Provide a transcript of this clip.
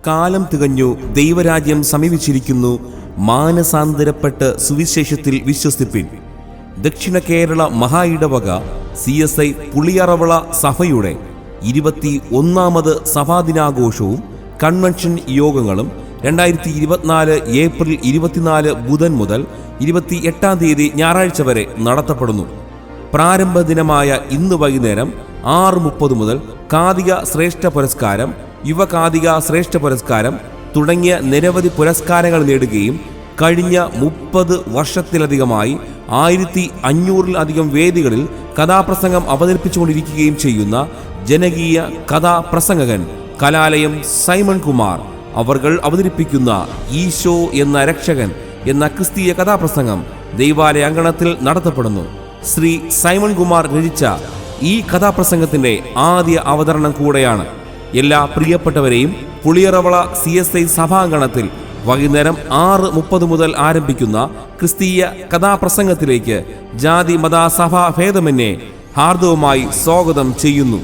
കാലം തികഞ്ഞു, ദൈവരാജ്യം സമീപിച്ചിരിക്കുന്നു, മാനസാന്തരപ്പെട്ട് സുവിശേഷത്തിൽ വിശ്വസിപ്പിൻ. ദക്ഷിണ കേരള മഹാ ഇടവക CSI പുളിയറവിള സഭയുടെ 21ാമത് സഭാദിനാഘോഷവും കൺവെൻഷൻ യോഗങ്ങളും 2024 ഏപ്രിൽ 24 ബുധൻ മുതൽ 28-ാം തീയതി ഞായറാഴ്ച വരെ നടത്തപ്പെടുന്നു. പ്രാരംഭ ദിനമായ ഇന്ന് വൈകുന്നേരം 6:30 മുതൽ കാതിക ശ്രേഷ്ഠ പുരസ്കാരം, യുവകാതിക ശ്രേഷ്ഠ പുരസ്കാരം തുടങ്ങിയ നിരവധി പുരസ്കാരങ്ങൾ നേടുകയും കഴിഞ്ഞ 30 വർഷത്തിലധികമായി 1500-ൽ-അധികം വേദികളിൽ കഥാപ്രസംഗം അവതരിപ്പിച്ചുകൊണ്ടിരിക്കുകയും ചെയ്യുന്ന ജനകീയ കഥാപ്രസംഗകൻ കലാലയം സൈമൺ കുമാർ അവർകൾ അവതരിപ്പിക്കുന്ന ഈശോ എന്ന രക്ഷകൻ എന്ന ക്രിസ്തീയ കഥാപ്രസംഗം ദൈവാലയ അങ്കണത്തിൽ നടത്തപ്പെടുന്നു. ശ്രീ സൈമൺ കുമാർ രചിച്ച ഈ കഥാപ്രസംഗത്തിന്റെ ആദ്യ അവതരണം കൂടെയാണ്. എല്ലാ പ്രിയപ്പെട്ടവരെയും പുളിയറവിള CSI സഭാംഗണത്തിൽ വൈകുന്നേരം 6:30 മുതൽ ആരംഭിക്കുന്ന ക്രിസ്തീയ കഥാപ്രസംഗത്തിലേക്ക് ജാതി മത സഭാ ഭേദമന്യേ ഹാർദവുമായി സ്വാഗതം ചെയ്യുന്നു.